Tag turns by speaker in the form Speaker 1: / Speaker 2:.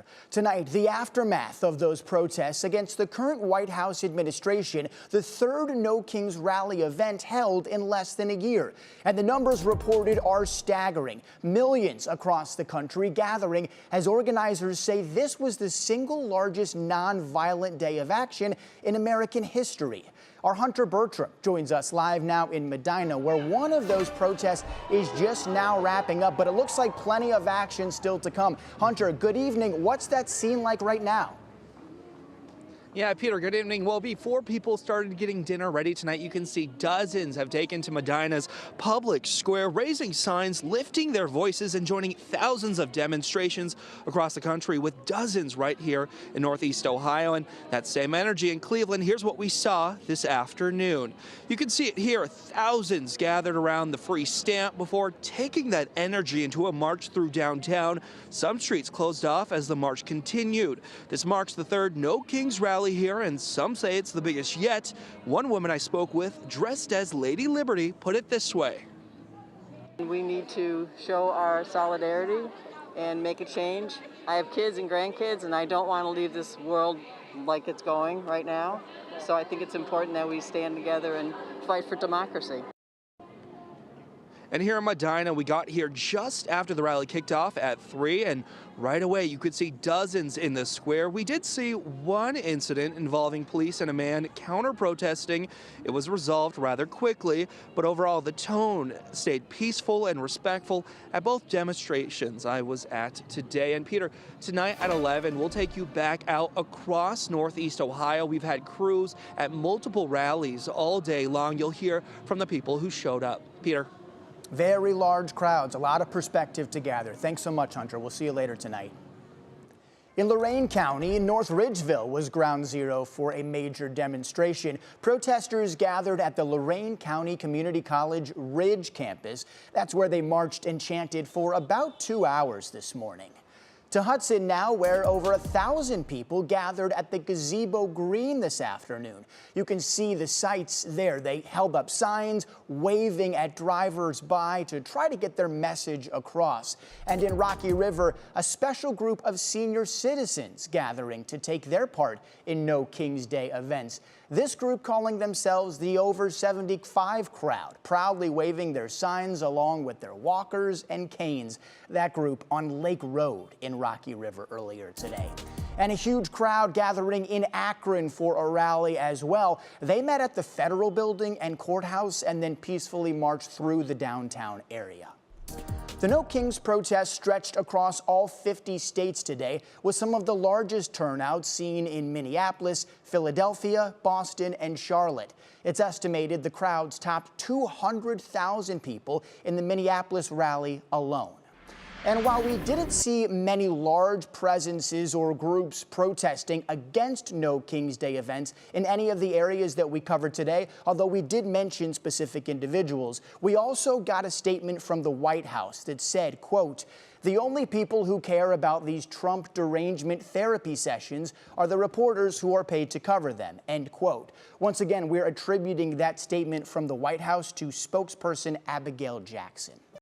Speaker 1: together. Tonight, the aftermath of those protests against the current White House administration, the third No Kings rally event held in less than a year. And the numbers reported are staggering. Millions across the country gathering as organizers say this was the single largest non-violent day of action in American history. Our Hunter Bertram joins us live now in Medina, where one of those protests is just now wrapping up, but it looks like plenty of action still to come. Hunter, good evening. What's that scene like right now?
Speaker 2: Yeah, Peter, good evening. Well, before people started getting dinner ready tonight, you can see dozens have taken to Medina's public square, raising signs, lifting their voices, and joining thousands of demonstrations across the country, with dozens right here in Northeast Ohio. And that same energy in Cleveland, here's what we saw this afternoon. You can see it here, thousands gathered around the free stamp before taking that energy into a march through downtown. Some streets closed off as the march continued. This marks the third No Kings rally here, and some say it's the biggest yet. One woman I spoke with, dressed as Lady Liberty, put it this way.
Speaker 3: We need to show our solidarity and make a change. I have kids and grandkids, and I don't want to leave this world like it's going right now. So I think it's important that we stand together and fight for democracy.
Speaker 2: And here in Medina, we got here just after the rally kicked off at 3, and right away you could see dozens in the square. We did see one incident involving police and a man counter-protesting. It was resolved rather quickly, but overall the tone stayed peaceful and respectful at both demonstrations I was at today. And Peter, tonight at 11, we'll take you back out across Northeast Ohio. We've had crews at multiple rallies all day long. You'll hear from the people who showed up. Peter.
Speaker 1: Very large crowds, a lot of perspective to gather. Thanks so much, Hunter. We'll see you later tonight. In Lorain County, North Ridgeville was ground zero for a major demonstration. Protesters gathered at the Lorain County Community College Ridge campus. That's where they marched and chanted for about 2 hours this morning. To Hudson now, where over 1,000 people gathered at the Gazebo Green this afternoon. You can see the sights there. They held up signs, waving at drivers by to try to get their message across. And in Rocky River, a special group of senior citizens gathering to take their part in No Kings Day events. This group calling themselves the Over 75 crowd, proudly waving their signs along with their walkers and canes. That group on Lake Road in Rocky River earlier today. And a huge crowd gathering in Akron for a rally as well. They met at the Federal Building and Courthouse and then peacefully marched through the downtown area. The No Kings protest stretched across all 50 states today, with some of the largest turnouts seen in Minneapolis, Philadelphia, Boston, and Charlotte. It's estimated the crowds topped 200,000 people in the Minneapolis rally alone. And while we didn't see many large presences or groups protesting against No Kings Day events in any of the areas that we covered today, although we did mention specific individuals, we also got a statement from the White House that said, quote, "The only people who care about these Trump derangement therapy sessions are the reporters who are paid to cover them," end quote. Once again, we're attributing that statement from the White House to spokesperson Abigail Jackson.